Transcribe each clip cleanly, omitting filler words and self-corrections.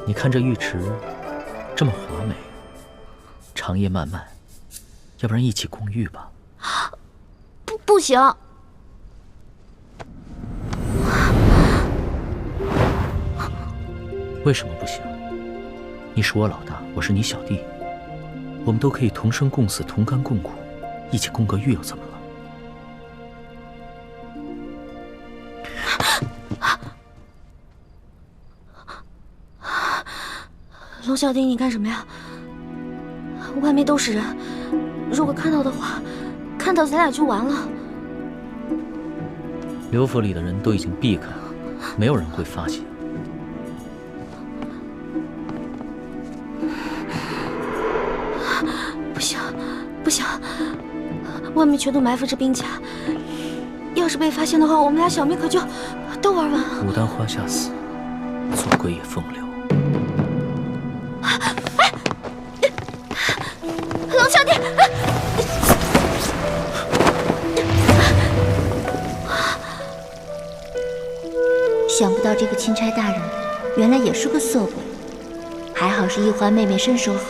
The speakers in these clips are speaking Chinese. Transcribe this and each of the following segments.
你看这浴池这么华美，长夜漫漫，要不然一起共浴吧？不行。为什么不行？你是我老大，我是你小弟，我们都可以同生共死，同甘共苦，一起共个浴又怎么了？龙小弟，你干什么呀？外面都是人，如果看到的话，看到咱俩就完了。刘府里的人都已经避开了，没有人会发现。不行，不行，外面全都埋伏着兵甲，要是被发现的话，我们俩小命可就都玩完了。牡丹花下死，做鬼也风流。龙小弟，想不到这个钦差大人原来也是个色鬼，还好是一环妹妹身手好，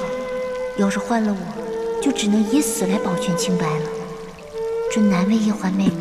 要是换了我，就只能以死来保全清白了，真难为一环妹妹。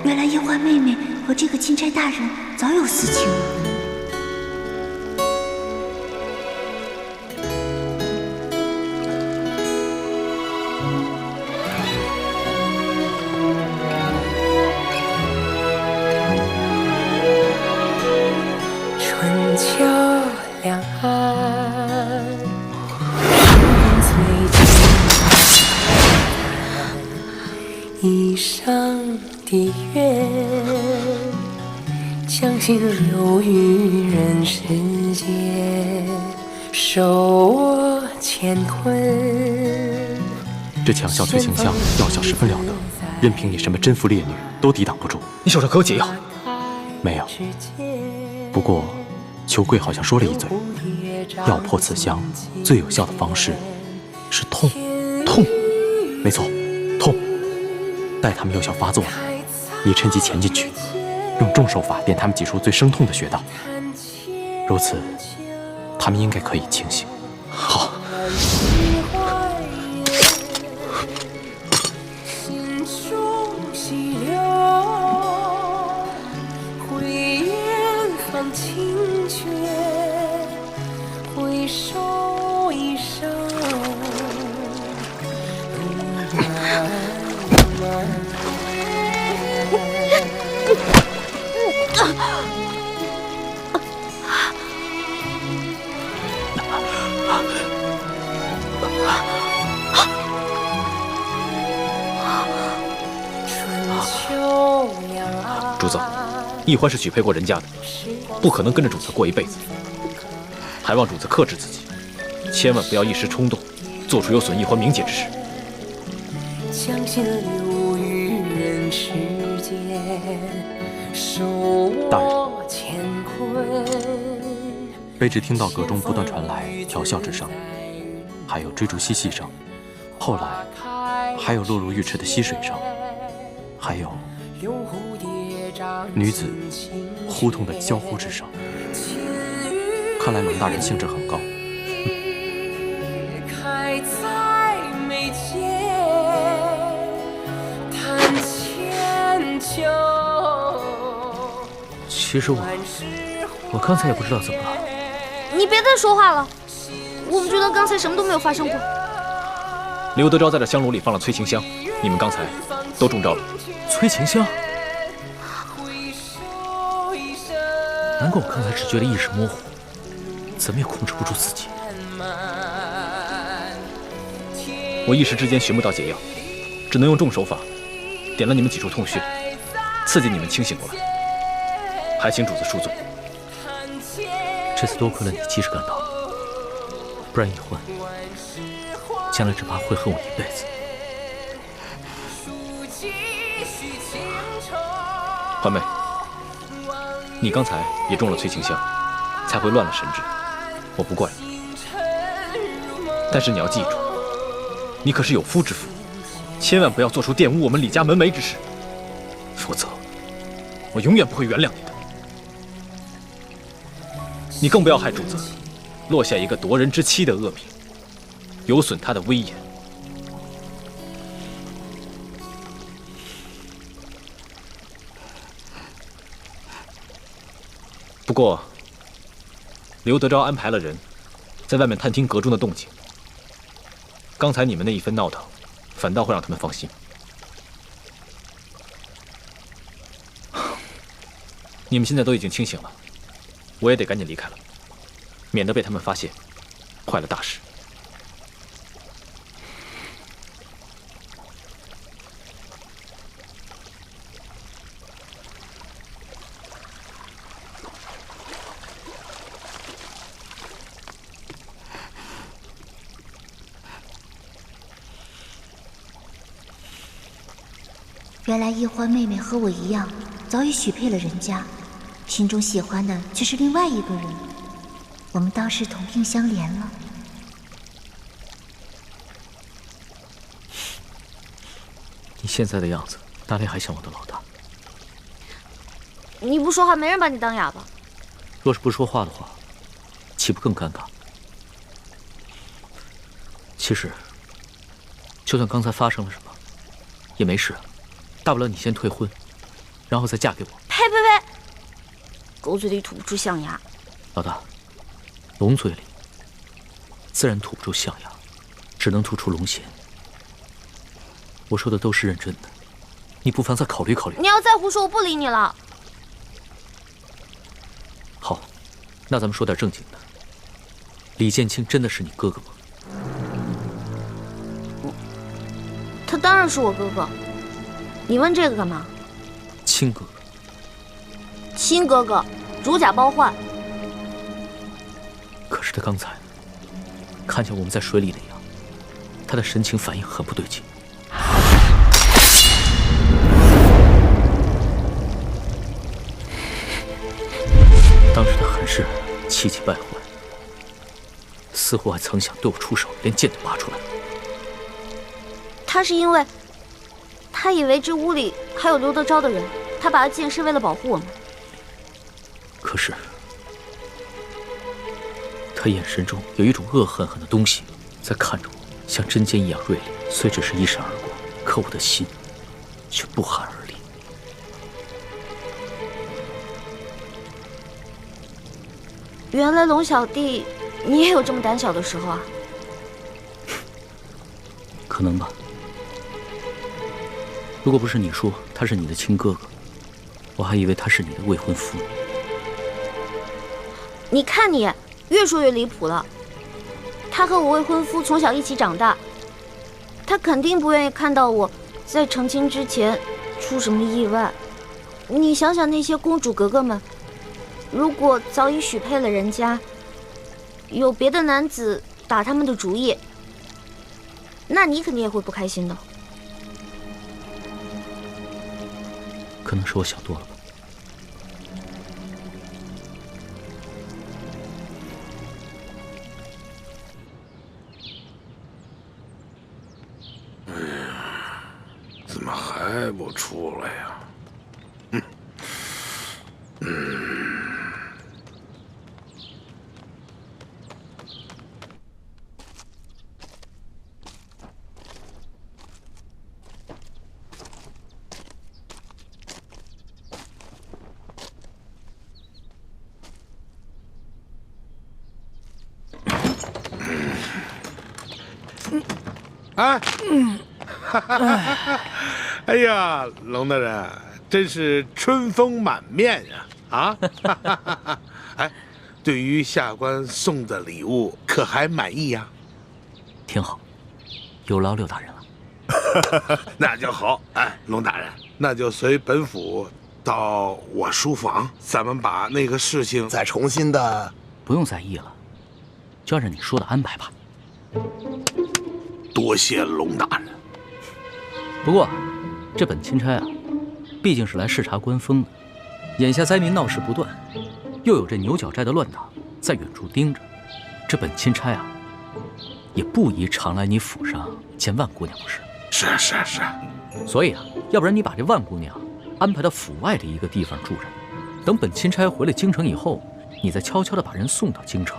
原来一环妹妹和这个钦差大人早有私情。春秋两岸，一生的愿，将心留于人世间，守我乾坤。这强效催情香药效十分了得，任凭你什么贞妇烈女都抵挡不住。你手上可有解药？没有。不过，裘贵好像说了一嘴，要破此香，最有效的方式是痛。痛，没错，痛。待他们有效发作了，你趁机潜进去，用重手法电他们几处最生痛的穴道。如此，他们应该可以清醒。好。清绝，回首一生主子，易欢是许配过人家的，不可能跟着主子过一辈子，还望主子克制自己，千万不要一时冲动，做出有损易欢名节之事。将心留于人世间，守我乾坤。卑职听到阁中不断传来调笑之声，还有追逐嬉戏声，后来还有落入浴池的溪水声，还有女子呼痛的娇呼之声。看来龙大人兴致很高。开在眉间，弹千秋。其实我刚才也不知道怎么了。你别再说话了，我们觉得刚才什么都没有发生过。刘德昭在这香炉里放了催情香，你们刚才都中招了。催情香？难怪我刚才只觉得意识模糊，怎么也控制不住自己。我一时之间寻不到解药，只能用重手法点了你们几处痛穴，刺激你们清醒过来。还请主子恕罪。这次多亏了你及时赶到，不然易欢将来只怕会恨我一辈子。欢妹，你刚才也中了催情香，才会乱了神智，我不怪你。但是你要记住，你可是有夫之妇，千万不要做出玷污我们李家门楣之事，否则我永远不会原谅你的。你更不要害主子落下一个夺人之妻的恶名，有损他的威严。不过，刘德昭安排了人在外面探听阁中的动静。刚才你们那一番闹腾，反倒会让他们放心。你们现在都已经清醒了，我也得赶紧离开了，免得被他们发现，坏了大事。原来易欢妹妹和我一样，早已许配了人家，心中喜欢的却是另外一个人。我们倒是同病相怜了。你现在的样子，哪里还像我的老大？你不说话，没人把你当哑巴。若是不说话的话，岂不更尴尬？其实，就算刚才发生了什么，也没事。大不了你先退婚，然后再嫁给我。呸呸呸！狗嘴里吐不出象牙。老大，龙嘴里自然吐不出象牙，只能吐出龙涎。我说的都是认真的，你不妨再考虑考虑。你要再胡说，我不理你了。好，那咱们说点正经的。李建清真的是你哥哥吗？他当然是我哥哥。你问这个干嘛？亲哥哥。亲哥哥，如假包换。可是他刚才看见我们在水里那样，他的神情反应很不对劲。当时他很是气急败坏，似乎还曾想对我出手，连剑都拔出来。他是因为他以为这屋里还有刘德昭的人，他拔了剑是为了保护我们。可是他眼神中有一种恶狠狠的东西在看着我，像针尖一样锐利。虽只是一闪而过，可我的心却不寒而栗。原来龙小弟，你也有这么胆小的时候啊？可能吧。如果不是你说他是你的亲哥哥，我还以为他是你的未婚夫呢。你看你，越说越离谱了。他和我未婚夫从小一起长大，他肯定不愿意看到我在成亲之前出什么意外。你想想那些公主格格们，如果早已许配了人家，有别的男子打他们的主意，那你肯定也会不开心的。可能是我想多了吧。怎么还不出来呀？哎，哎呀，龙大人真是春风满面呀！啊！哎，对于下官送的礼物，可还满意呀？挺好，有劳六大人了。那就好。哎，龙大人，那就随本府到我书房，咱们把那个事情再重新的。不用在意了，就按照你说的安排吧。多谢龙大人。不过，这本钦差啊，毕竟是来视察官风的。眼下灾民闹事不断，又有这牛角寨的乱党在远处盯着，这本钦差啊，也不宜常来你府上见万姑娘，不是？是。所以啊，要不然你把这万姑娘安排到府外的一个地方住着，等本钦差回来京城以后，你再悄悄地把人送到京城，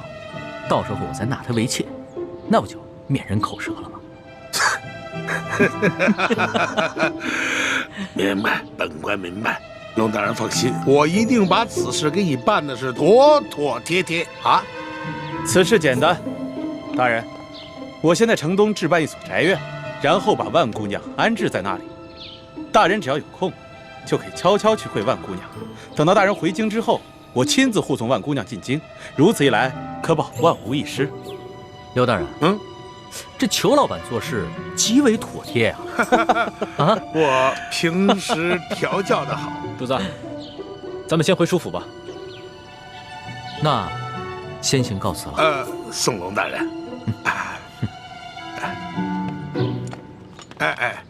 到时候我再纳她为妾，那不就免人口舌了吗？明白，本官明白。龙大人放心，我一定把此事给你办的是妥妥帖帖啊！此事简单，大人，我先在城东置办一所宅院，然后把万姑娘安置在那里。大人只要有空，就可以悄悄去会万姑娘。等到大人回京之后，我亲自护送万姑娘进京。如此一来，可保万无一失。刘大人，这裘老板做事极为妥帖呀！啊，我平时调教的好。主子，咱们先回书府吧。那先行告辞了。宋龙大人。哎呀，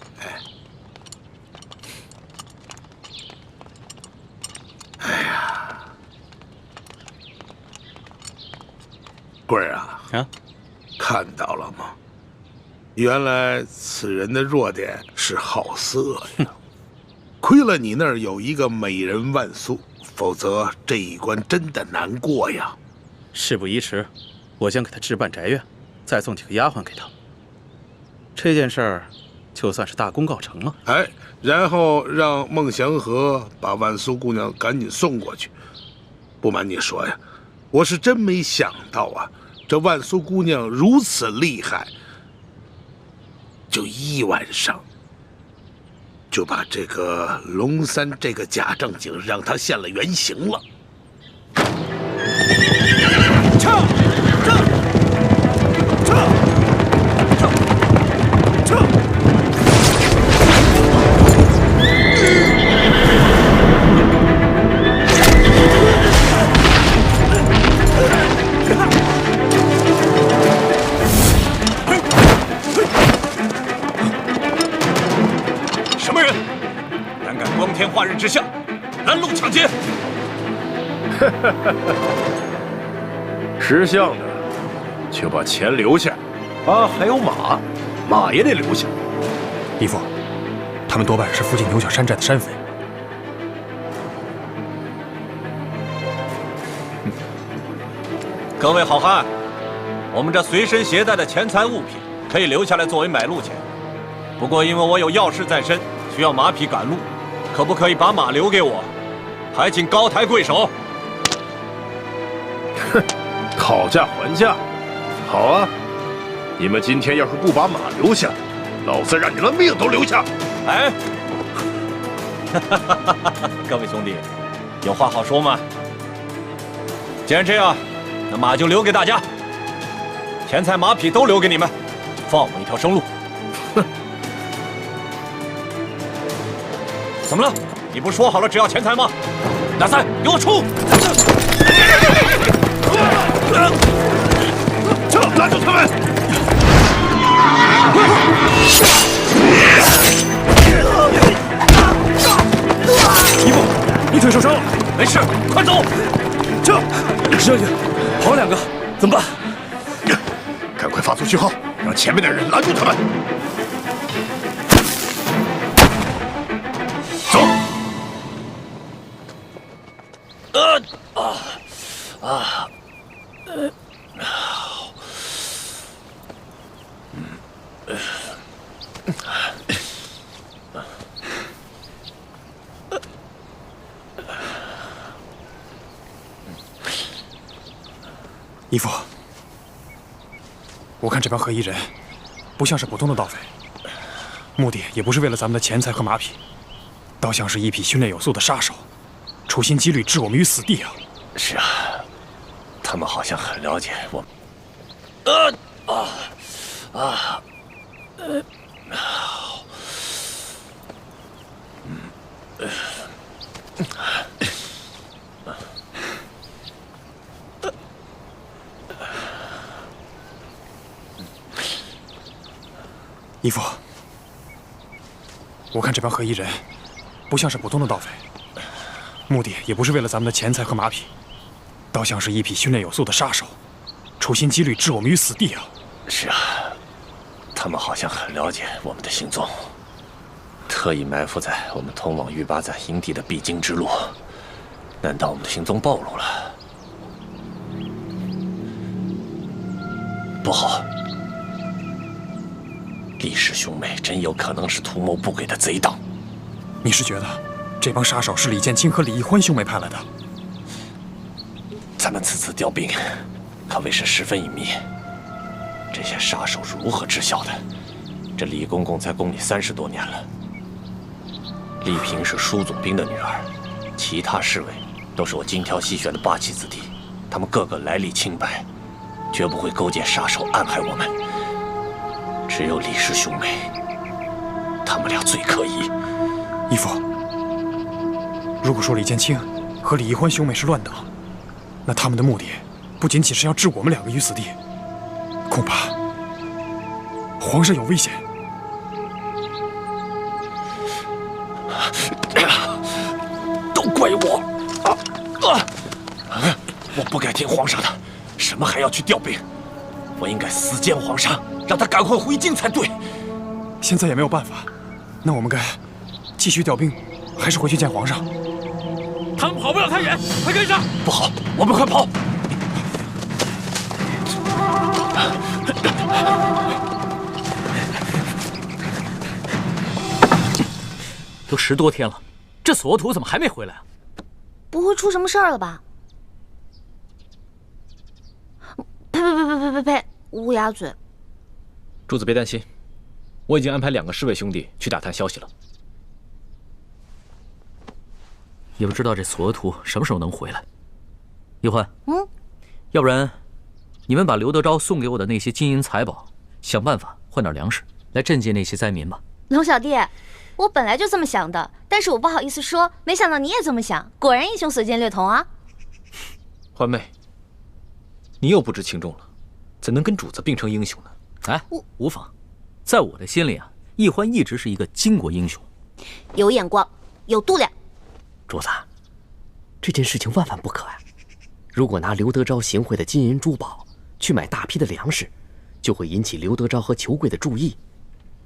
贵儿啊，看到了吗？原来此人的弱点是好色呀。亏了你那儿有一个美人万苏，否则这一关真的难过呀。事不宜迟，我先给他置办宅院，再送几个丫鬟给他。这件事儿就算是大功告成了。哎，然后让孟祥和把万苏姑娘赶紧送过去。不瞒你说呀，我是真没想到啊，这万苏姑娘如此厉害，就一晚上就把这个龙三这个假正经让他现了原形了。什么人胆敢光天化日之下拦路抢劫？识相的就把钱留下，啊，还有马，马也得留下。义父，他们多半是附近牛角山寨的山匪。各位好汉，我们这随身携带的钱财物品可以留下来作为买路钱，不过因为我有要事在身，需要马匹赶路，可不可以把马留给我？还请高抬贵手。哼，讨价还价，好啊！你们今天要是不把马留下，老子让你们命都留下！哎，各位兄弟，有话好说吗？既然这样，那马就留给大家，钱财马匹都留给你们，放我一条生路。哼，怎么了？你不是说好了只要钱财吗？大三，给我出！拉住他们！义父，你腿受伤了？没事，快走！这，将军，好两个，怎么办？赶快发出讯号，让前面的人拦住他们。走。义父，我看这帮黑衣人不像是普通的盗匪，目的也不是为了咱们的钱财和马匹，倒像是一批训练有素的杀手，处心积虑置我们于死地啊！是啊，他们好像很了解我。义父，我看这帮黑衣人不像是普通的盗匪，目的也不是为了咱们的钱财和马匹，倒像是一批训练有素的杀手，处心积虑置我们于死地啊！是啊，他们好像很了解我们的行踪，特意埋伏在我们通往御八赞营地的必经之路。难道我们的行踪暴露了？不好！李氏兄妹真有可能是图谋不轨的贼党。你是觉得这帮杀手是李建清和李易欢兄妹派来的？咱们此次调兵，可谓是十分隐秘。这些杀手是如何知晓的？这李公公在宫里30多年了。丽嫔是舒总兵的女儿，其他侍卫都是我精挑细选的霸气子弟，他们个个来历清白，绝不会勾结杀手暗害我们。只有李氏兄妹，他们俩最可疑。义父，如果说李建清和李易欢兄妹是乱党，那他们的目的不仅仅是要置我们2个于死地，恐怕皇上有危险。都怪我！我不该听皇上的，什么还要去调兵？我应该死谏皇上，让他赶快回京才对。现在也没有办法，那我们该继续调兵，还是回去见皇上？他们跑不了太远，快跟上！不好，我们快跑！都10多天了，这索额图怎么还没回来啊？不会出什么事儿了吧？呸！乌鸦嘴！主子别担心，我已经安排2个侍卫兄弟去打探消息了。也不知道这索额图什么时候能回来。易欢，嗯，要不然你们把刘德昭送给我的那些金银财宝，想办法换点粮食来赈济那些灾民吧。龙小弟，我本来就这么想的，但是我不好意思说，没想到你也这么想，果然英雄所见略同啊。欢妹，你又不知轻重了，怎能跟主子并称英雄呢？哎，无妨，在我的心里啊，易欢一直是一个巾帼英雄，有眼光，有度量。主子，这件事情万万不可啊！如果拿刘德昭行贿的金银珠宝去买大批的粮食，就会引起刘德昭和裘贵的注意，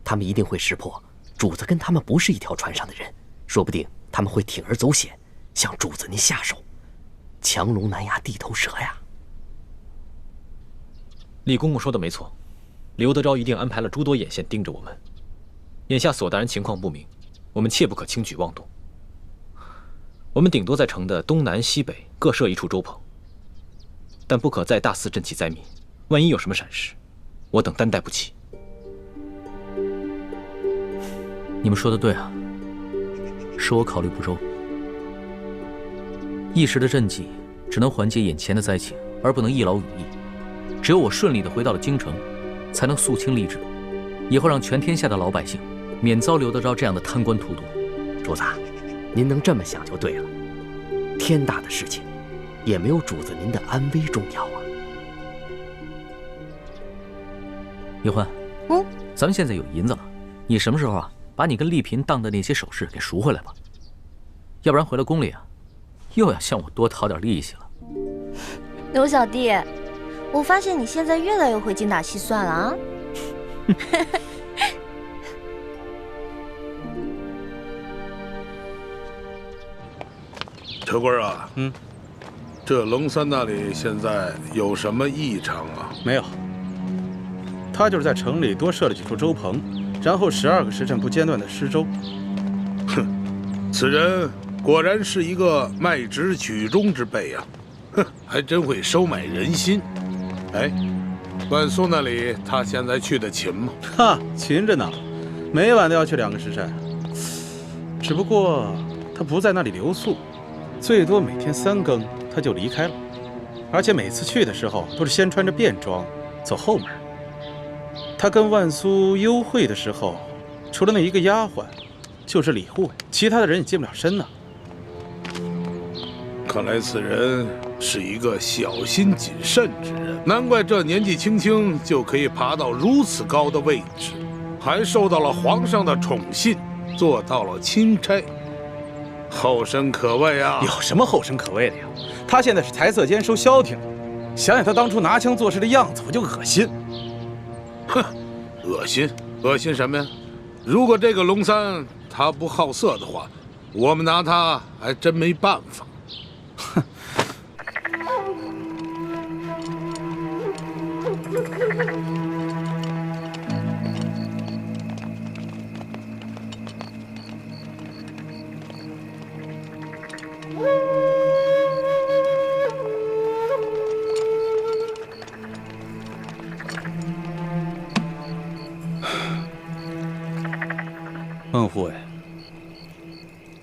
他们一定会识破主子跟他们不是一条船上的人，说不定他们会铤而走险，向主子您下手，强龙难压地头蛇呀！李公公说的没错，刘德昭一定安排了诸多眼线盯着我们。眼下索大人情况不明，我们切不可轻举妄动。我们顶多在城的东南西北各设一处粥棚，但不可再大肆赈济灾民，万一有什么闪失，我等担待不起。你们说的对啊，是我考虑不周。一时的赈济只能缓解眼前的灾情，而不能一劳永逸。只有我顺利地回到了京城，才能肃清吏治，以后让全天下的老百姓免遭刘德昭这样的贪官荼毒。主子，您能这么想就对了。天大的事情，也没有主子您的安危重要啊。易欢，咱们现在有银子了，你什么时候啊，把你跟丽嫔当的那些首饰给赎回来吧，要不然回了宫里啊，又要向我多讨点利息了。刘小弟，我发现你现在越来越会精打细算了啊！车官啊，这龙三那里现在有什么异常啊？没有，他就是在城里多设了几处粥棚，然后12个时辰不间断的施粥。哼，此人果然是一个卖直取中之辈呀！哼，还真会收买人心。哎，万苏那里他现在去的勤吗？哈，勤着呢，每晚都要去2个时辰。只不过他不在那里留宿，最多每天3更他就离开了，而且每次去的时候都是先穿着便装走后门。他跟万苏幽会的时候，除了那一个丫鬟，就是李护卫，其他的人也近不了身呢。看来此人是一个小心谨慎之人，难怪这年纪轻轻就可以爬到如此高的位置，还受到了皇上的宠信，做到了钦差，后生可畏啊！有什么后生可畏的呀？他现在是台色监收萧庭，想想他当初拿枪做事的样子，我就恶心。哼，恶心，恶心什么呀？如果这个龙三他不好色的话，我们拿他还真没办法。哼。孟护卫，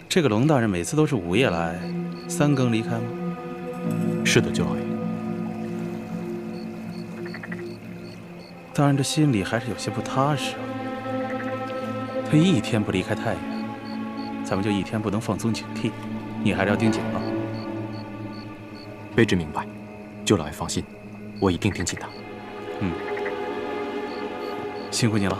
这个龙大人每次都是午夜来，3更离开吗？是的，舅老爷。大人这心里还是有些不踏实啊。他一天不离开太原，咱们就一天不能放松警惕。你还是要盯紧了。卑职明白，舅老爷放心，我一定盯紧他。辛苦你了。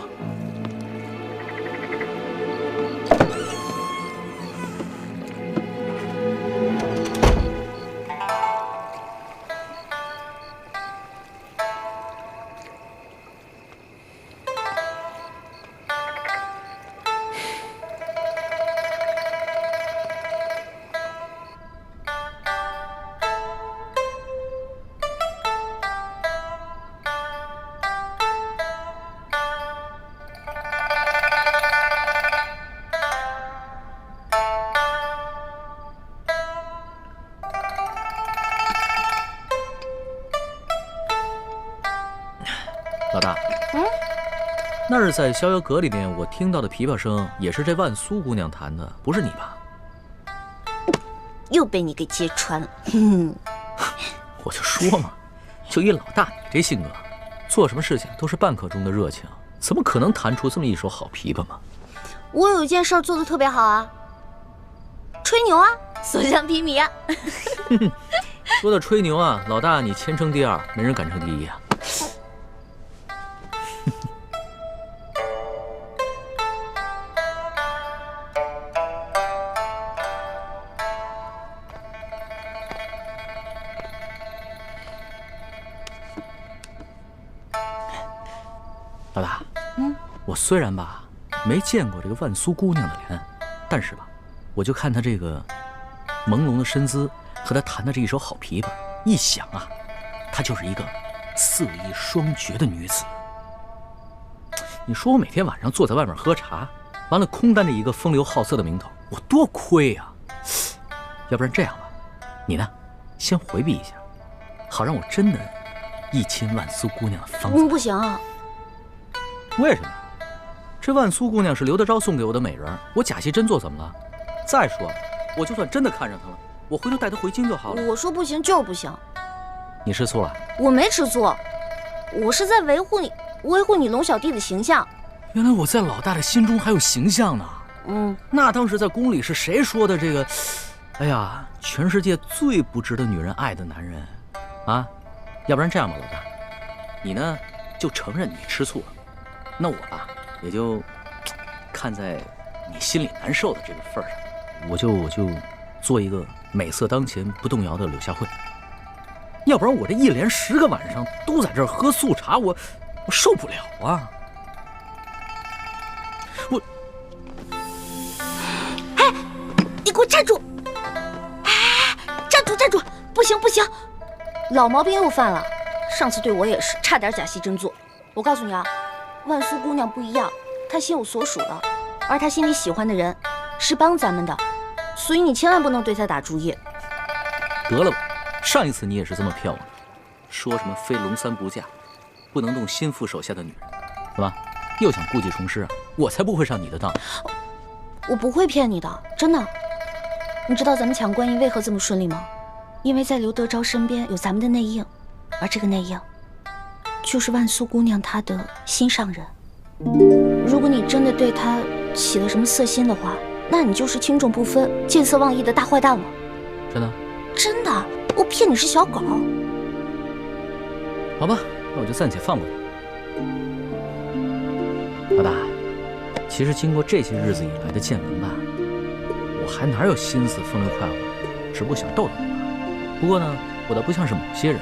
老大，那日在逍遥阁里面，我听到的琵琶声也是这万苏姑娘弹的，不是你吧？又被你给揭穿了。我就说嘛，就以老大你这性格，做什么事情都是半刻钟的热情，怎么可能弹出这么一手好琵琶嘛？我有一件事做得特别好啊，吹牛啊，所向披靡啊。说到吹牛啊，老大你前程第二，没人敢称第一啊。老大，我虽然吧没见过这个万苏姑娘的脸，但是吧，我就看她这个朦胧的身姿和她弹的这一手好琵琶，一想啊，她就是一个色艺双绝的女子。你说我每天晚上坐在外面喝茶，完了空担着一个风流好色的名头，我多亏啊！要不然这样吧，你呢，先回避一下，好让我真的一亲万苏姑娘的芳泽。不行啊。为什么？这万苏姑娘是刘德昭送给我的美人，我假戏真做怎么了？再说了，我就算真的看上她了，我回头带她回京就好了。我说不行就是不行。你吃醋了？我没吃醋，我是在维护你龙小弟的形象。原来我在老大的心中还有形象呢。那当时在宫里是谁说的这个？哎呀，全世界最不值得女人爱的男人啊！要不然这样吧，老大，你呢就承认你吃醋了。那我吧，也就看在你心里难受的这个份上，我就做一个美色当前不动摇的柳下惠。要不然我这一连10个晚上都在这儿喝素茶，我受不了啊！哎，你给我站住！哎，站住！不行，老毛病又犯了。上次对我也是，差点假戏真做。我告诉你啊。万苏姑娘不一样，她心有所属了，而她心里喜欢的人是帮咱们的，所以你千万不能对她打主意。得了吧，上一次你也是这么骗我的，说什么非龙三不嫁，不能动心腹手下的女人，是吧？又想故技重施啊？我才不会上你的当。我不会骗你的，真的。你知道咱们抢观音为何这么顺利吗？因为在刘德昭身边有咱们的内应，而这个内应就是万苏姑娘她的心上人。如果你真的对她起了什么色心的话，那你就是轻重不分、见色忘义的大坏蛋了。真的？真的，我骗你是小狗。好吧，那我就暂且放过你。老大，其实经过这些日子以来的见闻吧，我还哪有心思风流快活，只不过想逗逗你罢了。不过呢，我倒不像是某些人，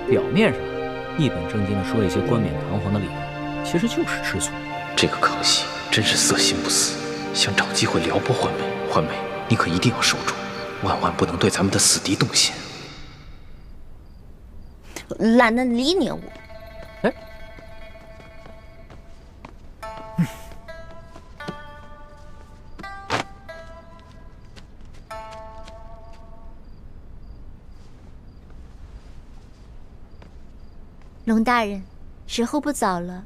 表面上一本正经的说一些冠冕堂皇的理由，其实就是吃醋。这个康熙真是色心不死，想找机会撩拨欢梅。欢梅，你可一定要守住，万万不能对咱们的死敌动心。懒得理你我。哎，龙大人，时候不早了，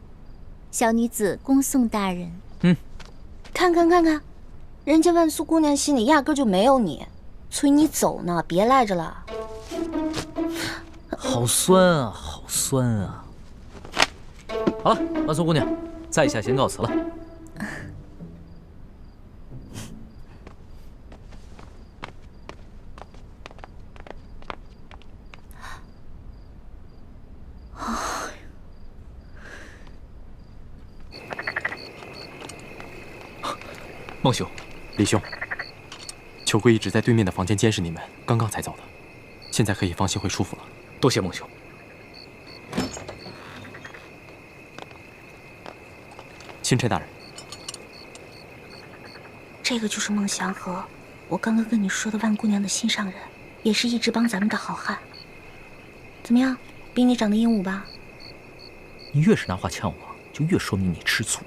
小女子恭送大人。看看，人家万苏姑娘心里压根就没有你，催你走呢，别赖着了。好酸啊，好酸啊！好了，万苏姑娘，在下先告辞了。孟兄，李兄，裘贵一直在对面的房间监视你们，刚刚才走的，现在可以放心回舒服了。多谢孟兄。钦差大人，这个就是孟祥和，我刚刚跟你说的万姑娘的心上人，也是一直帮咱们的好汉。怎么样，比你长得英武吧？你越是拿话呛我，就越说明你吃醋。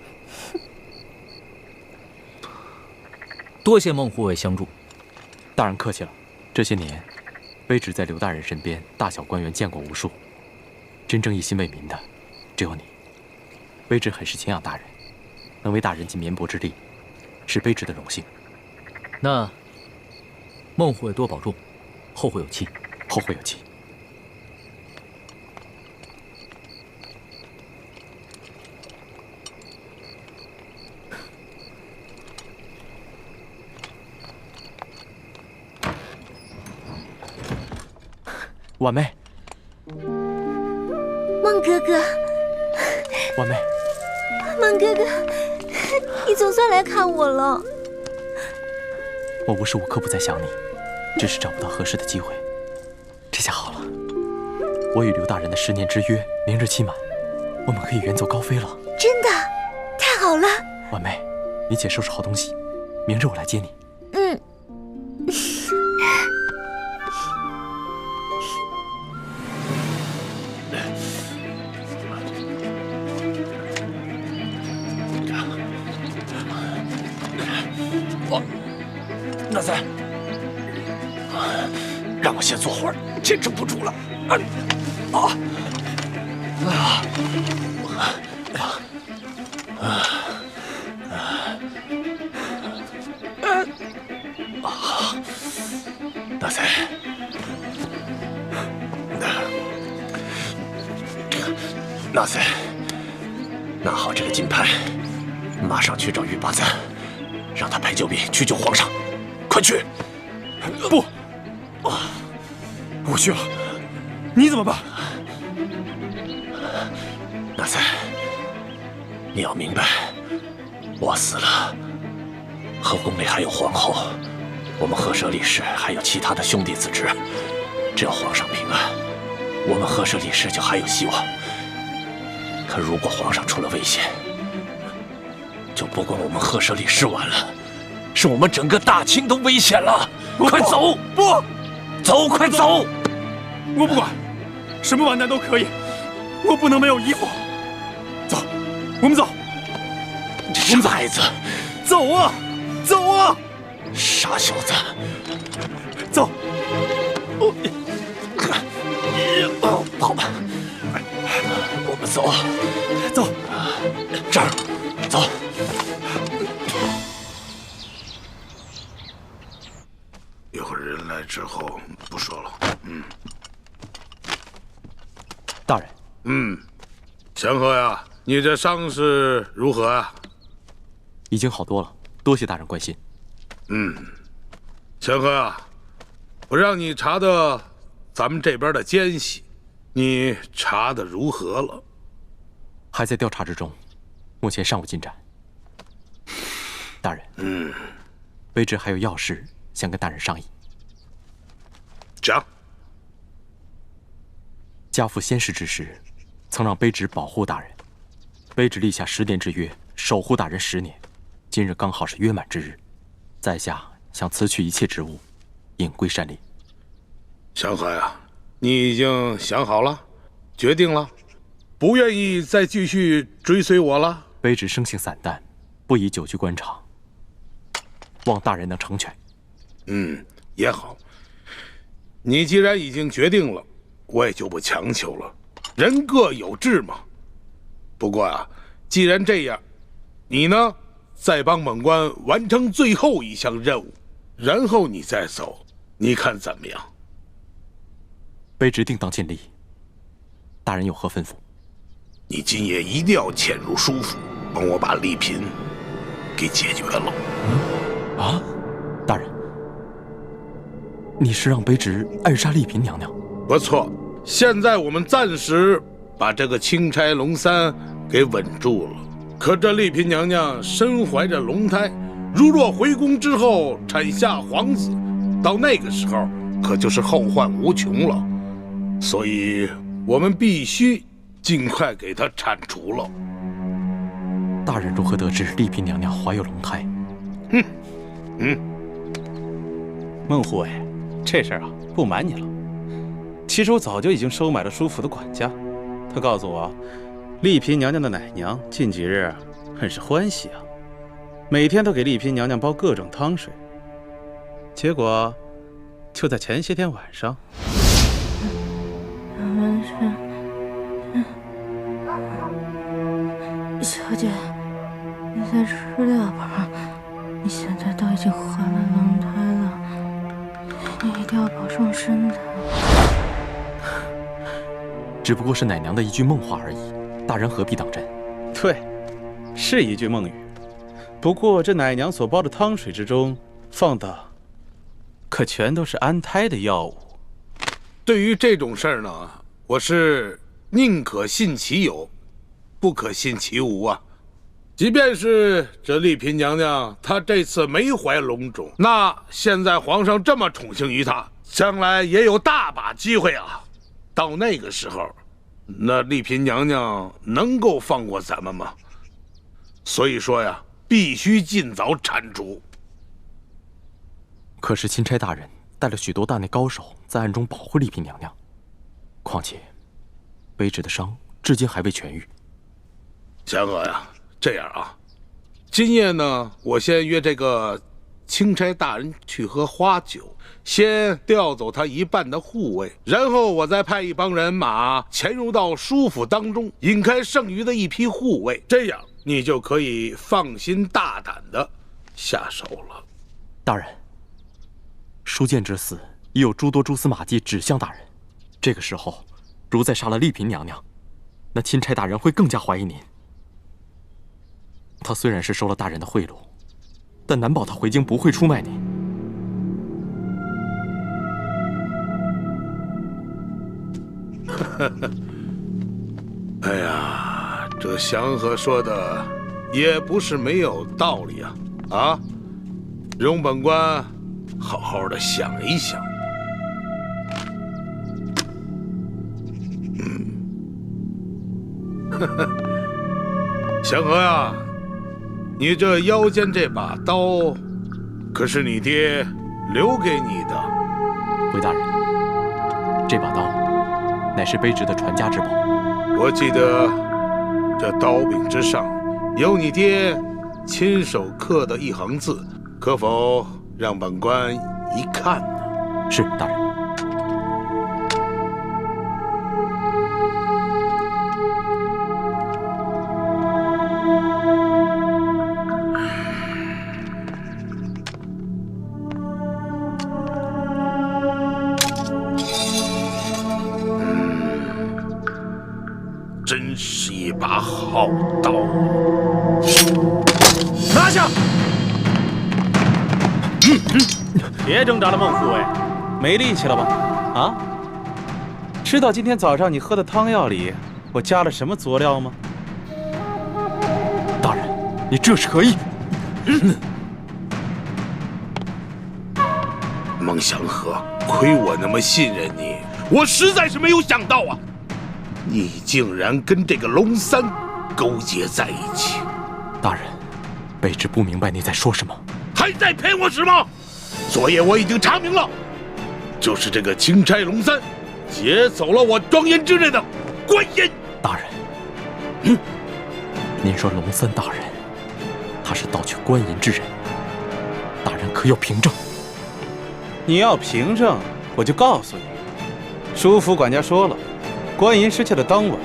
多谢孟护卫相助，大人客气了。这些年，卑职在刘大人身边，大小官员见过无数，真正一心为民的，只有你。卑职很是敬仰大人，能为大人尽绵薄之力，是卑职的荣幸。那孟护卫多保重，后会有期。后会有期。婉妹，孟哥哥，婉妹，孟哥哥，你总算来看我了。我无时无刻不在想你，只是找不到合适的机会。这下好了，我与刘大人的10年之约明日期满，我们可以远走高飞了。真的，太好了。婉妹，你且收拾好东西，明日我来接你。那三，让我先坐会儿，坚持不住了。那三，那三，拿好这个金牌，马上去找玉八赞，让他派救兵去救皇上。快去！不，我去了，你怎么办？那三，你要明白，我死了，后宫里还有皇后，我们赫舍李氏还有其他的兄弟子侄，只要皇上平安，我们赫舍李氏就还有希望。可如果皇上出了危险，就不光我们赫舍李氏完了。是我们整个大清都危险了！快走！不，走，快走！我不管，什么完蛋都可以，我不能没有衣服。走，我们走。这傻孩子，走啊，走啊！傻小子，走。跑吧，我们走，走，这儿，走。一会儿人来之后不说了。大人。祥和呀，你这伤势如何啊？已经好多了，多谢大人关心。祥和啊，我让你查的咱们这边的奸细，你查的如何了？还在调查之中，目前尚无进展。大人，卑职还有要事想跟大人商议。讲。家父先世之时，曾让卑职保护大人，卑职立下10年之约，守护大人10年。今日刚好是约满之日，在下想辞去一切职务，隐归山林。祥和呀，你已经想好了，决定了，不愿意再继续追随我了？卑职生性散淡，不宜久居官场，望大人能成全。也好。你既然已经决定了，我也就不强求了，人各有志嘛。不过啊，既然这样，你呢，再帮本官完成最后一项任务，然后你再走，你看怎么样？卑职定当尽力。大人有何吩咐？你今夜一定要潜入书府，帮我把丽嫔给解决了。大人，你是让卑职暗杀丽嫔娘娘？不错，现在我们暂时把这个钦差龙三给稳住了。可这丽嫔娘娘身怀着龙胎，如若回宫之后产下皇子，到那个时候可就是后患无穷了。所以我们必须尽快给她铲除了。大人如何得知丽嫔娘娘怀有龙胎？孟护卫，这事儿啊，不瞒你了。其实我早就已经收买了书府的管家，他告诉我，丽嫔娘娘的奶娘近几日很是欢喜啊，每天都给丽嫔娘娘煲各种汤水。结果，就在前些天晚上，小姐，你再吃2盘，你现在都已经怀了龙胎了，你一定要保重身体。只不过是奶娘的一句梦话而已，大人何必当真？对，是一句梦语。不过这奶娘所煲的汤水之中放的，可全都是安胎的药物。对于这种事儿呢，我是宁可信其有，不可信其无啊。即便是这丽嫔娘娘她这次没怀龙种，那现在皇上这么宠幸于她，将来也有大把机会啊。到那个时候，那丽嫔娘娘能够放过咱们吗？所以说呀，必须尽早铲除。可是钦差大人带了许多大内高手在暗中保护丽嫔娘娘，况且卑职的伤至今还未痊愈。祥和呀，这样啊，今夜呢，我先约这个钦差大人去喝花酒，先调走他一半的护卫，然后我再派一帮人马潜入到书府当中，引开剩余的一批护卫，这样你就可以放心大胆的下手了。大人，书剑之死已有诸多蛛丝马迹指向大人，这个时候如再杀了丽嫔娘娘，那钦差大人会更加怀疑您。他虽然是收了大人的贿赂，但难保他回京不会出卖您。哎呀，这祥和说的也不是没有道理啊！啊，容本官好好的想一想。祥和呀，你这腰间这把刀，可是你爹留给你的。回大人，这把刀乃是卑职的传家之宝。我记得这刀柄之上有你爹亲手刻的一行字，可否让本官一看呢？是，大人。一把好刀。拿下！别挣扎了，孟护卫，没力气了吧？啊？知道今天早上你喝的汤药里我加了什么佐料吗？大人，你这是何意？孟祥和，亏我那么信任你，我实在是没有想到啊！你竟然跟这个龙三勾结在一起。大人，卑职不明白你在说什么。还在骗我什么？昨夜我已经查明了，就是这个钦差龙三劫走了我庄严之内的观音。大人，您说龙三大人，他是盗取观音之人，大人可有凭证？你要凭证，我就告诉你。舒府管家说了，观音失窃的当晚，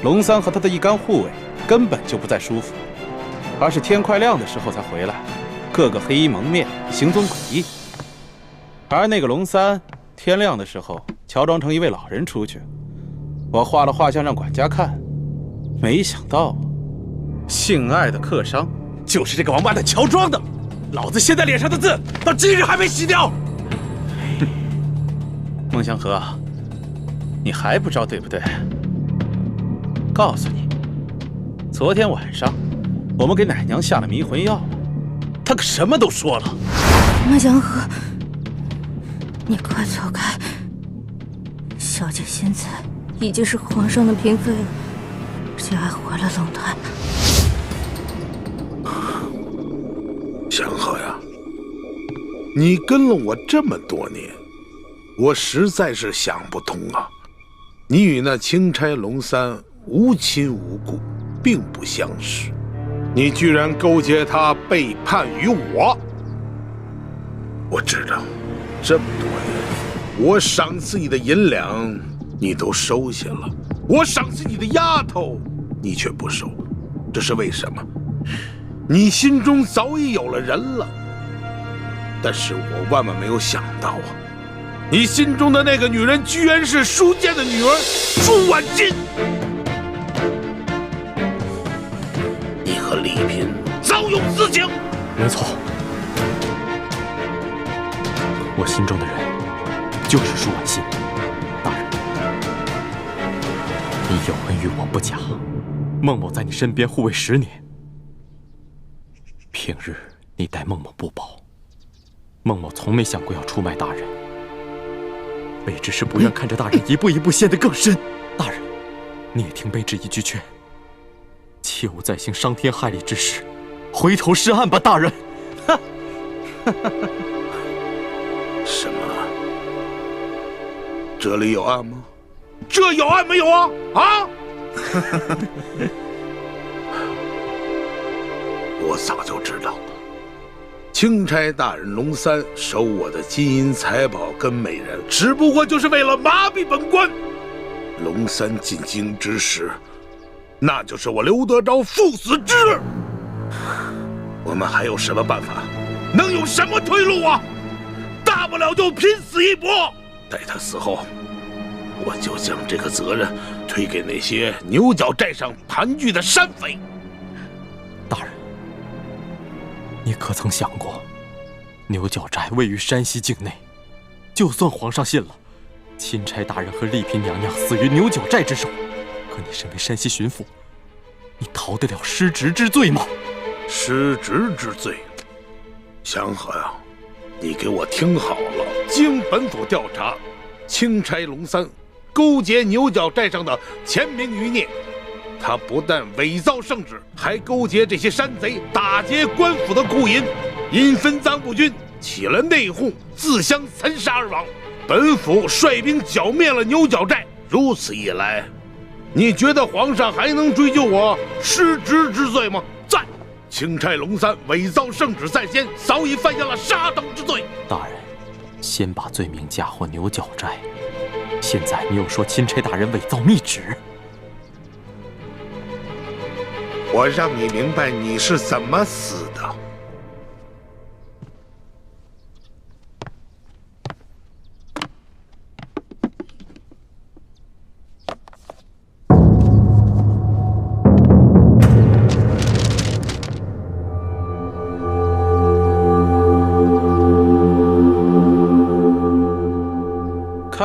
龙三和他的一干护卫根本就不在舒府，而是天快亮的时候才回来，个个黑衣蒙面，行踪诡异。而那个龙三，天亮的时候乔装成一位老人出去，我画了画像让管家看，没想到，性爱的客商就是这个王八蛋乔装的，老子现在脸上的字到今日还没洗掉。孟祥和，你还不知道对不对？告诉你，昨天晚上我们给奶娘下了迷魂药，她可什么都说了。孟祥和，你快走开！小姐现在已经是皇上的嫔妃了，而且还怀了龙胎。祥和呀，你跟了我这么多年，我实在是想不通啊！你与那钦差龙三无亲无故，并不相识，你居然勾结他背叛于我！我知道，这么多年，我赏赐你的银两，你都收下了；我赏赐你的丫头，你却不收，这是为什么？你心中早已有了人了。但是我万万没有想到啊！你心中的那个女人，居然是舒剑的女儿舒婉金。你和丽嫔早有私情。没错，我心中的人就是舒婉心。大人，你有恩于我不假，孟某在你身边护卫10年，平日你待孟某不薄，孟某从没想过要出卖大人。卑职是不愿看着大人一步一步陷得更深。大人，你也听卑职一句劝，切勿再行伤天害理之事，回头是岸吧，大人。什么？这里有岸吗？这有岸没有啊？啊！我早就知道。钦差大人龙三收我的金银财宝跟美人，只不过就是为了麻痹本官。龙三进京之时，那就是我刘德昭赴死之日。我们还有什么办法？能有什么退路啊？大不了就拼死一搏。待他死后，我就将这个责任推给那些牛角寨上盘踞的山匪。大人，你可曾想过，牛角寨位于山西境内，就算皇上信了，钦差大人和丽嫔娘娘死于牛角寨之手，可你身为山西巡抚，你逃得了失职之罪吗？失职之罪，祥和呀，你给我听好了，经本府调查，钦差龙三勾结牛角寨上的前明余孽。他不但伪造圣旨，还勾结这些山贼打劫官府的库银，因分赃不均，起了内讧，自相残杀而亡。本府率兵剿灭了牛角寨，如此一来，你觉得皇上还能追究我失职之罪吗？在钦差龙三伪造圣旨在先，早已犯下了杀等之罪。大人，先把罪名嫁祸牛角寨，现在你又说钦差大人伪造密旨。我让你明白你是怎么死的。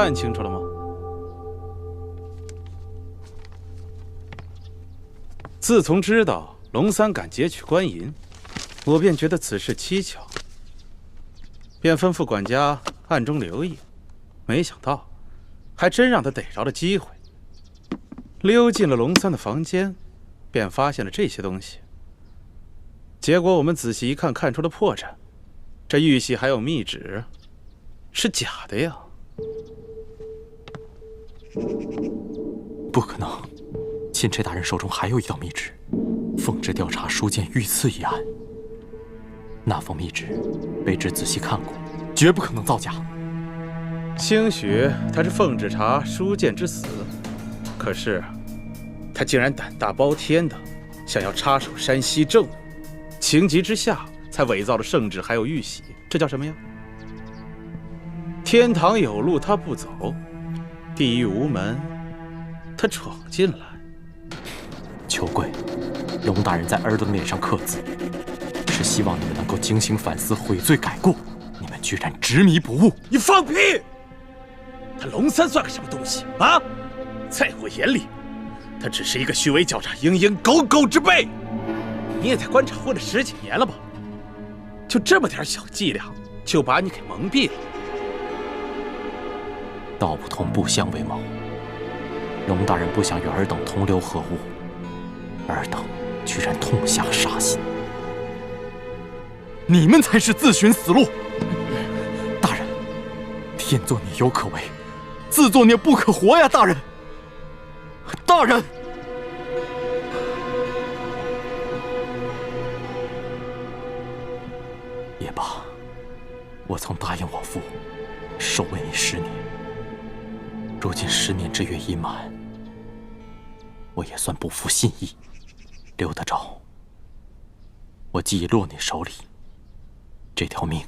看清楚了吗？自从知道龙三敢劫取官银，我便觉得此事蹊跷，便吩咐管家暗中留意。没想到，还真让他逮着了机会。溜进了龙三的房间，便发现了这些东西。结果我们仔细一看，看出了破绽，这玉玺还有密旨，是假的呀！不可能，钦差大人手中还有一道密旨，奉旨调查书剑遇刺一案。那封密旨，卑职仔细看过，绝不可能造假。兴许他是奉旨查书剑之死，可是他竟然胆大包天的想要插手山西政务，情急之下才伪造了圣旨还有玉玺，这叫什么呀？天堂有路他不走，地狱无门他闯进来。求贵，龙大人在儿童脸上刻字，是希望你们能够警醒反思，悔罪改过。你们居然执迷不悟！你放屁！他龙三算个什么东西啊？在我眼里，他只是一个虚伪狡诈、蝇营狗苟之辈。你也在官场混了10几年了吧？就这么点小伎俩，就把你给蒙蔽了。道不同不相为谋。龙大人不想与尔等同流合污，尔等居然痛下杀心。你们才是自寻死路！大人，天作孽犹可为，自作孽不可活呀！大人，大人！也罢，我曾答应我父，守卫你10年。如今10年之约已满，我也算不负信义。刘德昭，我既已落你手里，这条命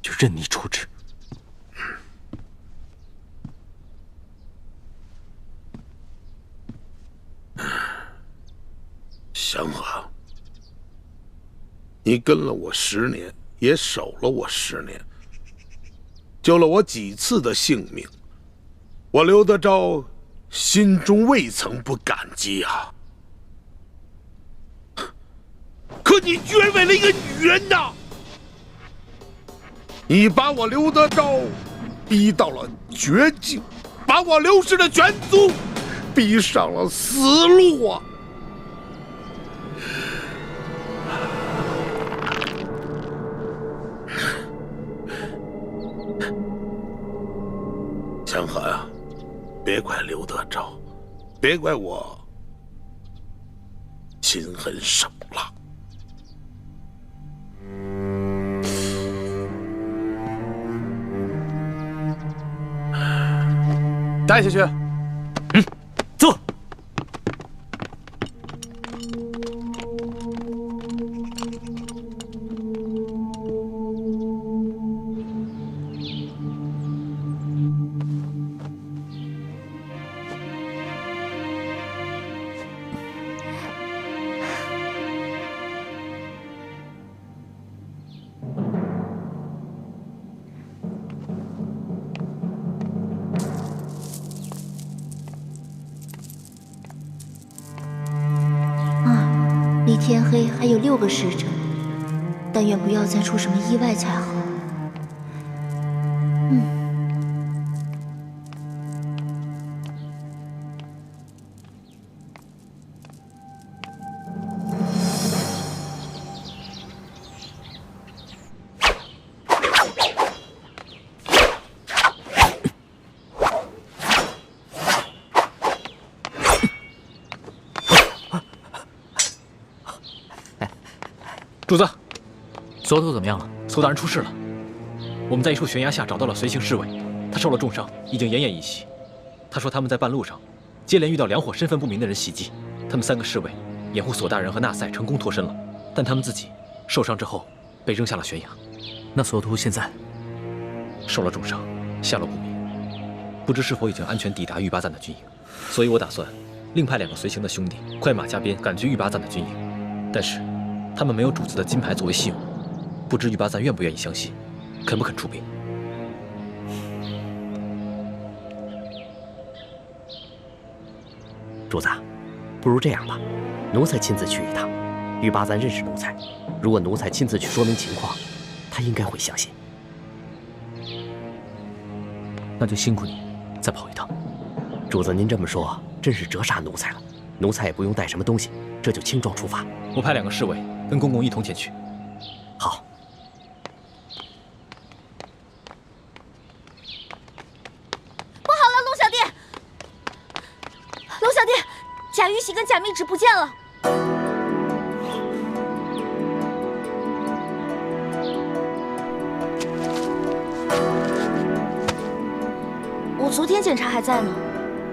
就任你处置。祥和，你跟了我10年，也守了我10年，救了我几次的性命，我刘德昭心中未曾不感激啊！可你居然为了一个女人呐！你把我刘德昭逼到了绝境，把我刘氏的全族逼上了死路啊！祥和呀，别怪刘德昭，别怪我心狠手辣。带下去。走。离天黑还有6个时辰，但愿不要再出什么意外才好。主子，所头怎么样了？苏大人出事了。我们在一处悬崖下找到了随行侍卫，他受了重伤，已经奄奄一息。他说他们在半路上接连遇到2伙身份不明的人袭击，他们3个侍卫掩护索大人和纳赛成功脱身了，但他们自己受伤之后被扔下了悬崖。那所头现在受了重伤，下落不明，不知是否已经安全抵达玉巴赞的军营。所以我打算另派2个随行的兄弟快马加鞭赶去玉巴赞的军营，但是他们没有主子的金牌作为信物，不知玉巴赞愿不愿意相信，肯不肯出兵？主子，不如这样吧，奴才亲自去一趟。玉八赞认识奴才，如果奴才亲自去说明情况，他应该会相信。那就辛苦你再跑一趟。主子，您这么说，真是折煞奴才了。奴才也不用带什么东西，这就轻装出发。我派2个侍卫跟公公一同前去。好。不好了，龙小弟！龙小弟，贾玉玺跟贾密旨不见了。我昨天检查还在呢，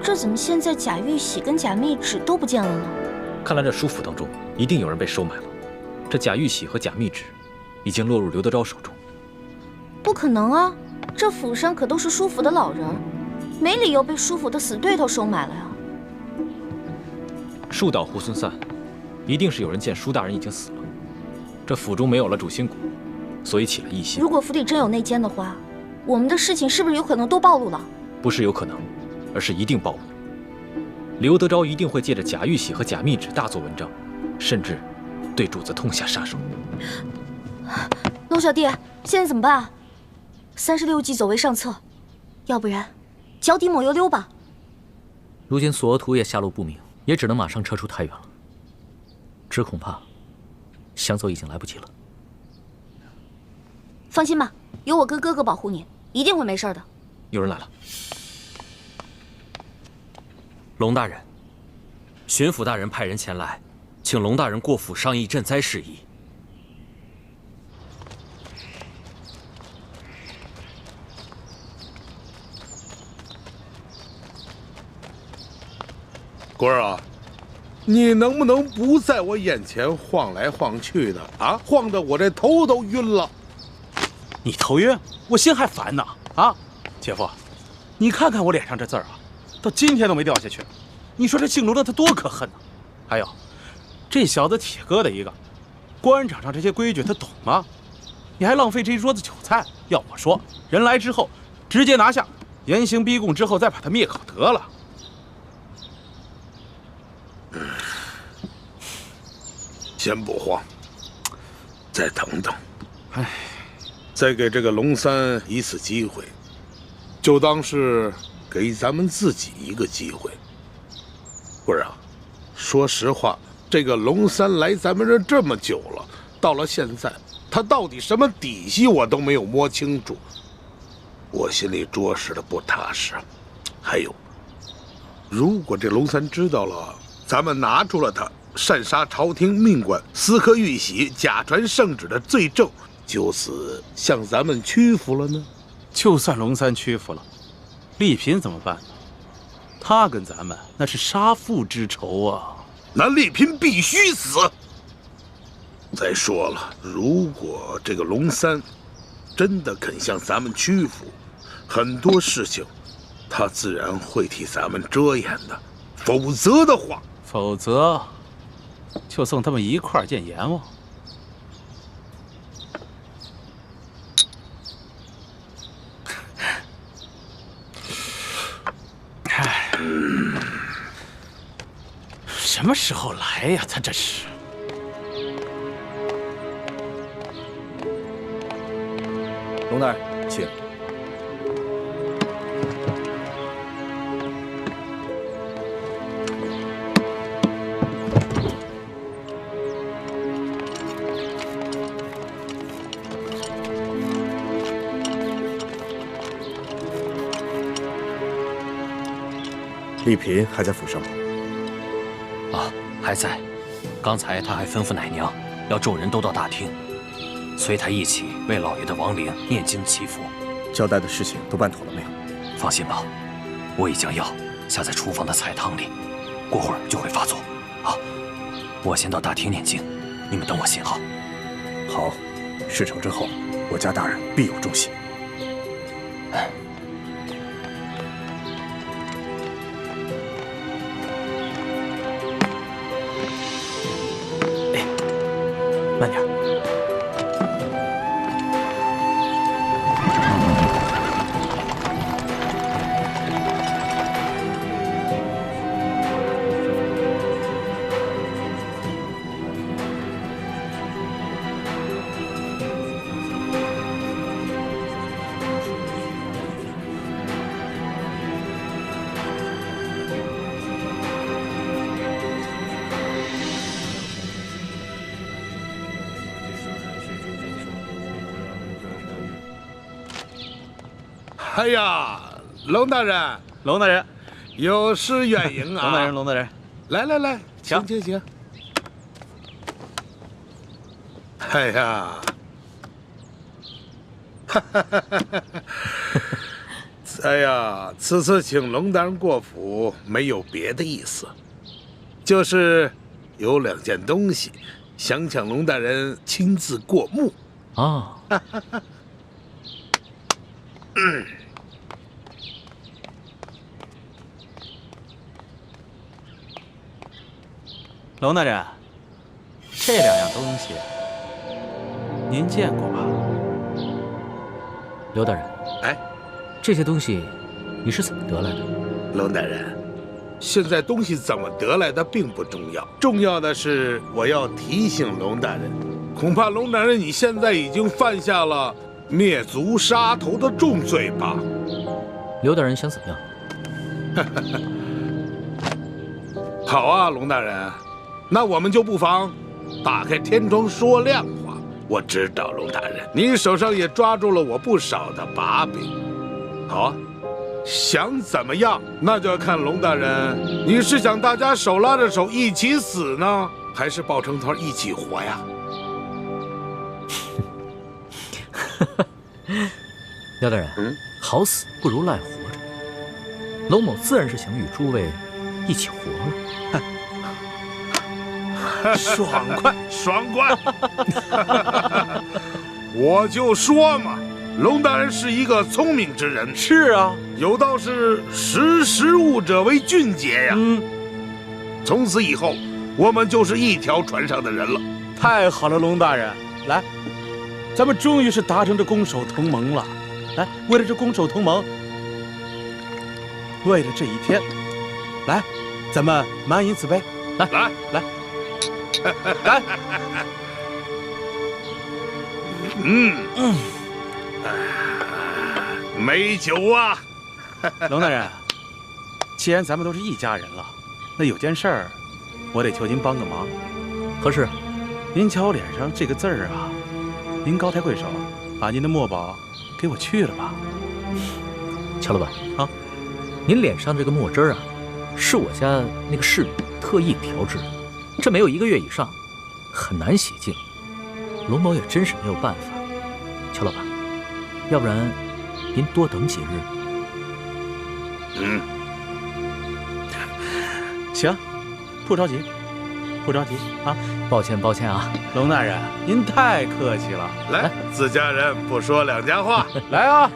这怎么现在贾玉玺跟贾密旨都不见了呢？看来这书府当中一定有人被收买了。这贾玉玺和贾密旨已经落入刘德昭手中。不可能啊，这府上可都是舒府的老人，没理由被舒府的死对头收买了呀。树倒猢狲散，一定是有人见舒大人已经死了，这府中没有了主心骨，所以起了异心。如果府里真有内奸的话，我们的事情是不是有可能都暴露了？不是有可能，而是一定暴露。刘德昭一定会借着贾玉玺和贾密旨大做文章，甚至对主子痛下杀手。龙小弟，现在怎么办啊？36计走为上策，要不然脚底抹油溜吧。如今索额图也下落不明，也只能马上撤出太原了。只恐怕想走已经来不及了。放心吧，有我跟哥哥保护你，一定会没事的。有人来了。龙大人，巡抚大人派人前来，请龙大人过府商议赈灾事宜。官儿啊，你能不能不在我眼前晃来晃去的啊？晃得我这头都晕了。你头晕，我心还烦呢。啊，姐夫，你看看我脸上这字儿啊，到今天都没掉下去。你说这姓卢的他多可恨呢！还有，这小子铁疙瘩一个，官场上这些规矩他懂吗？你还浪费这一桌子酒菜。要我说，人来之后直接拿下，严刑逼供之后再把他灭口得了。先不慌，再等等。哎，再给这个龙三一次机会，就当是给咱们自己一个机会。官儿啊，说实话，这个龙三来咱们这么久了，到了现在，他到底什么底细我都没有摸清楚，我心里着实的不踏实。还有，如果这龙三知道了，咱们拿出了他擅杀朝廷命官、私刻玉玺、假传圣旨的罪证，就此向咱们屈服了呢？就算龙三屈服了，丽嫔怎么办呢？他跟咱们那是杀父之仇啊！那丽嫔必须死。再说了，如果这个龙三真的肯向咱们屈服，很多事情他自然会替咱们遮掩的。否则就送他们一块儿见阎王。唉，什么时候来呀？他这是。龙大人，请。丽嫔还在府上吗？啊，还在。刚才他还吩咐奶娘，要众人都到大厅，随他一起为老爷的亡灵念经祈福。交代的事情都办妥了没有？放心吧，我已将药下在厨房的菜汤里，过会儿就会发作。啊，我先到大厅念经，你们等我信号。好，事成之后，我家大人必有重喜。慢点。哎呀，龙大人，龙大人，有失远迎啊！龙大人，龙大人，来，请。哎呀，哎呀，此次请龙大人过府，没有别的意思，就是有2件东西，想请龙大人亲自过目。啊。龙大人，这2样东西您见过吧？刘大人，哎，这些东西你是怎么得来的？龙大人，现在东西怎么得来的并不重要，重要的是我要提醒龙大人，恐怕龙大人你现在已经犯下了灭族杀头的重罪吧？刘大人想怎么样？好啊，龙大人，那我们就不妨打开天窗说亮话。我知道龙大人，你手上也抓住了我不少的把柄。好啊，想怎么样，那就要看龙大人，你是想大家手拉着手一起死呢，还是抱成团一起活呀？廖大人，好死不如赖活着。龙某自然是想与诸位一起活了。爽快，爽快！我就说嘛，龙大人是一个聪明之人。是啊，有道是识时务者为俊杰呀。从此以后，我们就是一条船上的人了。太好了，龙大人，来，咱们终于是达成这攻守同盟了。来，为了这攻守同盟，为了这一天，来，咱们满饮此杯。来，干！美酒啊！龙大人，既然咱们都是一家人了，那有件事儿，我得求您帮个忙。何事？您瞧我脸上这个字儿啊，您高抬贵手，把您的墨宝给我去了吧。乔老板啊，您脸上这个墨汁啊，是我家那个侍女特意调制的，这没有1个月以上，很难洗净。龙某也真是没有办法。乔老板，要不然您多等几日。行，不着急，不着急啊。抱歉啊，龙大人，您太客气了。来，自家人不说两家话。来啊，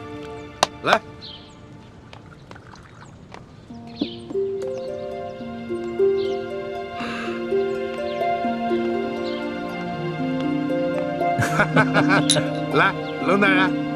来。来，龙大人。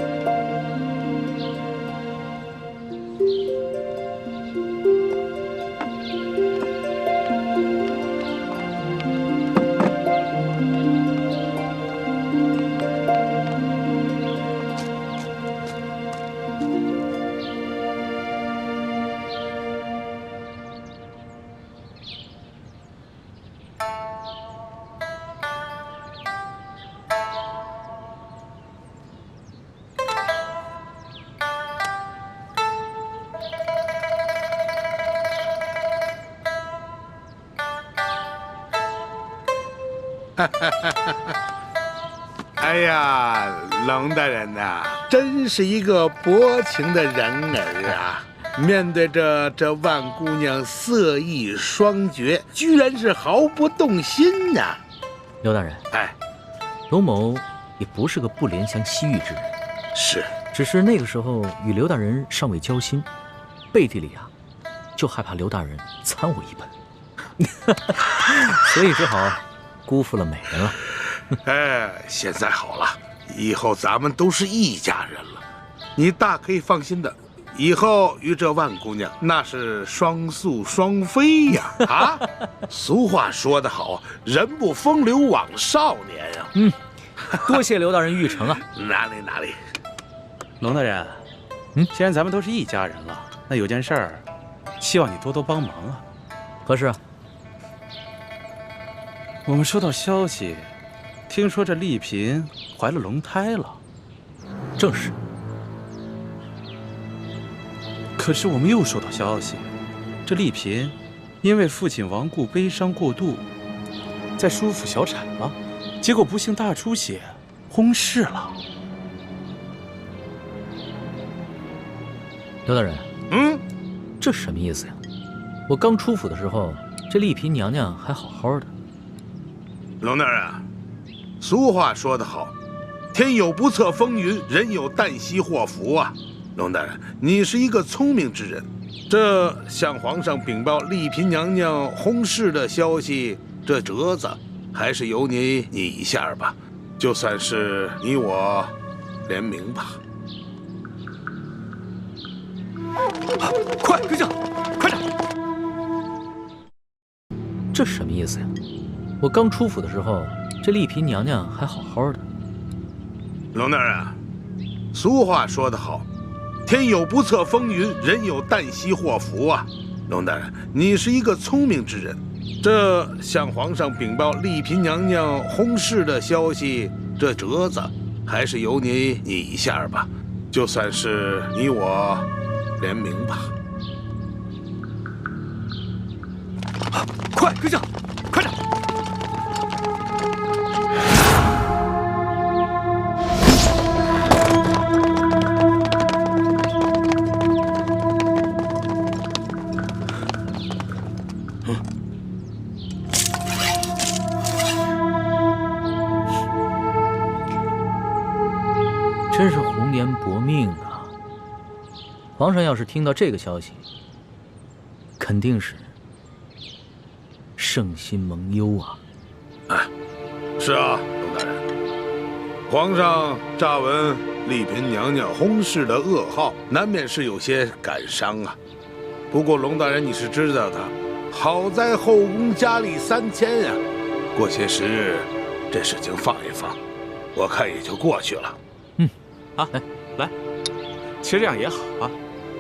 哎呀，龙大人呐，真是一个薄情的人儿啊！面对着这万姑娘色艺双绝，居然是毫不动心呐！刘大人，哎，龙某也不是个不怜香惜玉之人，是，只是那个时候与刘大人尚未交心，背地里啊，就害怕刘大人参我一本，所以只好辜负了美人了。哎，现在好了，以后咱们都是一家人了，你大可以放心的，以后与这万姑娘那是双宿双飞呀！啊，俗话说得好，人不风流枉少年呀。多谢刘大人玉成啊。哪里。龙大人，既然咱们都是一家人了，那有件事儿，希望你多多帮忙啊。何事啊？我们收到消息，听说这丽嫔怀了龙胎了。正是。可是我们又收到消息，这丽嫔因为父亲亡故悲伤过度，在舒府小产了，结果不幸大出血，薨逝了。刘大人，这是什么意思呀？我刚出府的时候，这丽嫔娘娘还好好的。龙大人，俗话说得好，天有不测风云，人有旦夕祸福啊。龙大人，你是一个聪明之人，这向皇上禀报丽嫔娘娘薨逝的消息，这折子还是由你拟一下吧，就算是你我联名吧。快，跟上，快点！这是什么意思呀？我刚出府的时候，这丽嫔娘娘还好好的。龙大人，俗话说得好，天有不测风云，人有旦夕祸福啊。龙大人，你是一个聪明之人，这向皇上禀报丽嫔娘娘薨逝的消息，这折子还是由你拟一下吧，就算是你我联名吧。快，跟上，快点！真是红颜薄命啊！皇上要是听到这个消息，肯定是圣心蒙忧啊！哎，是啊，龙大人，皇上乍闻丽嫔娘娘薨逝的噩耗，难免是有些感伤啊。不过龙大人你是知道的，好在后宫佳丽3000呀，过些时日，这事情放一放，我看也就过去了。啊，来，其实这样也好啊。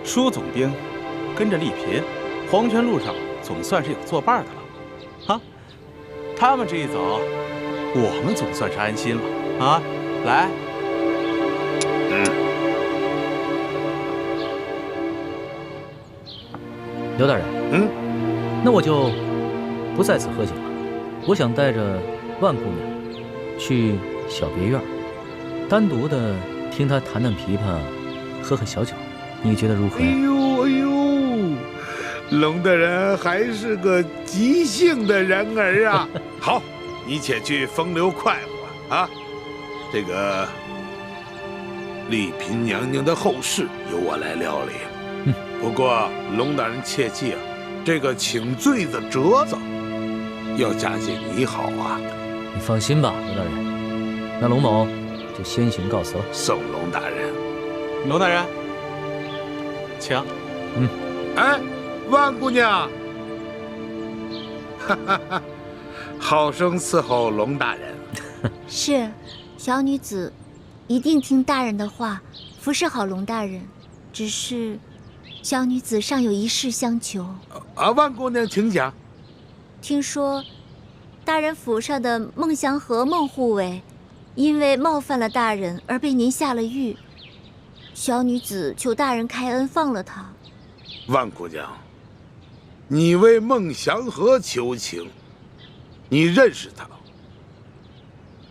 舒总兵跟着丽嫔，黄泉路上总算是有作伴的了。啊，他们这一走，我们总算是安心了啊！来，刘大人，那我就不在此喝酒了。我想带着万姑娘去小别院，单独的听她弹弹琵琶，喝喝小酒，你觉得如何？哎呦，龙大人还是个急性的人儿啊！好，你且去风流快活啊！这个丽嫔娘娘的后事由我来料理。不过龙大人切记啊，这个请罪的折子要加紧拟好啊！你放心吧，刘大人。那龙某就先行告辞了。送龙大人。龙大人，请。哎，万姑娘，哈哈哈，好生伺候龙大人。是，小女子一定听大人的话，服侍好龙大人。只是，小女子尚有一事相求。万姑娘，请讲。听说，大人府上的孟祥和孟护卫，因为冒犯了大人而被您下了狱。小女子求大人开恩放了他。万姑娘，你为孟祥和求情，你认识他？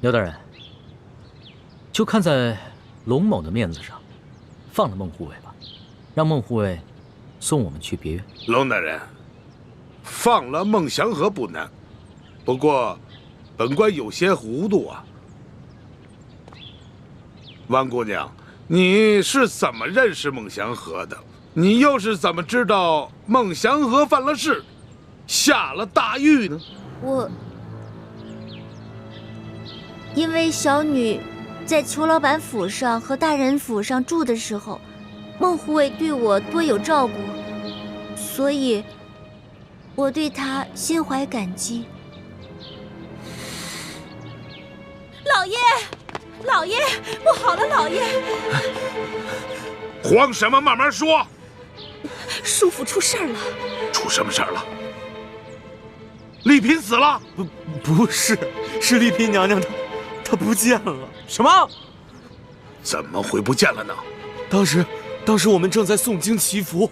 刘大人，就看在龙某的面子上，放了孟护卫吧，让孟护卫送我们去别院。龙大人，放了孟祥和不难，不过本官有些糊涂啊。万姑娘，你是怎么认识孟祥和的？你又是怎么知道孟祥和犯了事，下了大狱呢？因为小女在裘老板府上和大人府上住的时候，孟护卫对我多有照顾，所以我对他心怀感激。老爷，老爷，不好了，老爷！慌什么？慢慢说。舒府出事了。出什么事儿了？丽嫔死了？不是，是丽嫔娘娘她不见了。什么？怎么会不见了呢？当时当时我们正在诵经祈福。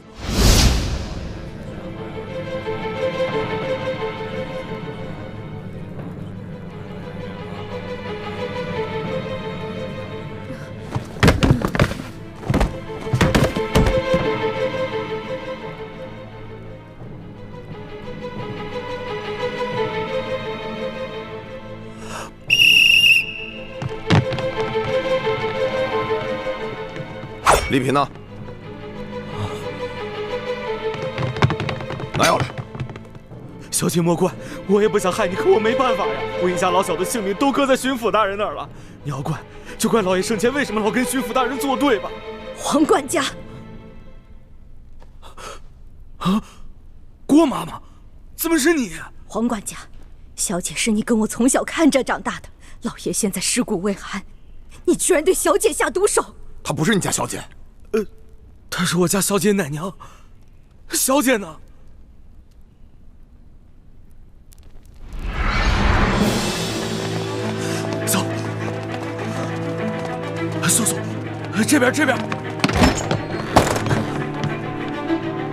丽嫔呢？拿药来！小姐莫怪，我也不想害你，可我没办法呀。我一家老小的性命都搁在巡抚大人那儿了。你要怪，就怪老爷生前为什么老跟巡抚大人作对吧？黄管家，啊，郭妈妈，怎么是你？黄管家，小姐是你跟我从小看着长大的，老爷现在尸骨未寒，你居然对小姐下毒手！她不是你家小姐。她是我家小姐奶娘。小姐呢？走，搜搜，这边这边，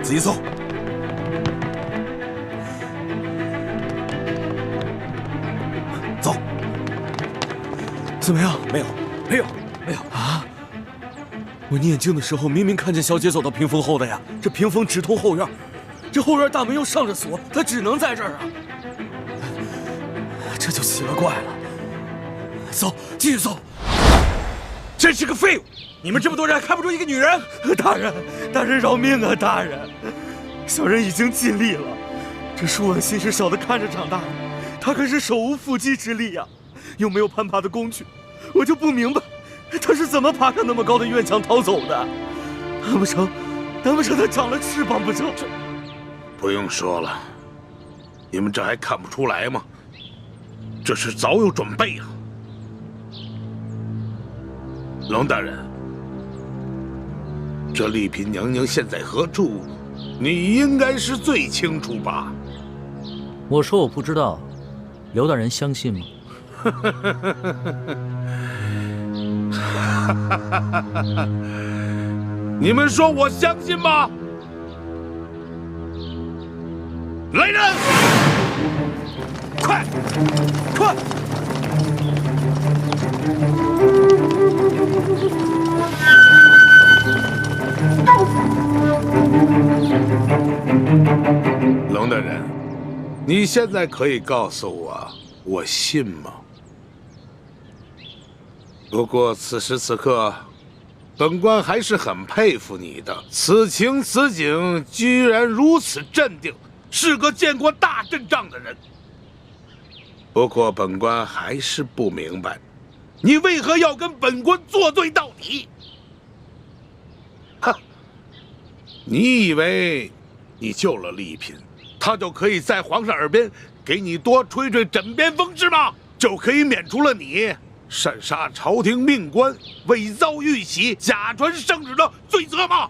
仔细搜。走。怎么样？没有，没有，没有啊！我念经的时候明明看见小姐走到屏风后的呀，这屏风直通后院，这后院大门又上着锁，她只能在这儿啊。这就奇了怪了。搜，继续搜。真是个废物！你们这么多人还看不出一个女人？大人，大人饶命啊！大人，小人已经尽力了。这舒婉心是小的看着长大的，她可是手无缚鸡之力呀，又没有攀爬的工具，我就不明白。他是怎么爬上那么高的院墙逃走的？难不成他长了翅膀不成？不用说了，你们这还看不出来吗？这是早有准备啊！龙大人，这丽嫔娘娘现在何处？你应该是最清楚吧？我说我不知道，刘大人相信吗？你们说我相信吗？来人，快，快！龙大人，你现在可以告诉我，我信吗？不过此时此刻，本官还是很佩服你的。此情此景，居然如此镇定，是个见过大阵仗的人。不过本官还是不明白，你为何要跟本官作对到底？哼！你以为你救了丽嫔，她就可以在皇上耳边给你多吹吹枕边风是吗？就可以免除了你擅杀朝廷命官、伪造玉玺、假传圣旨的罪责吗？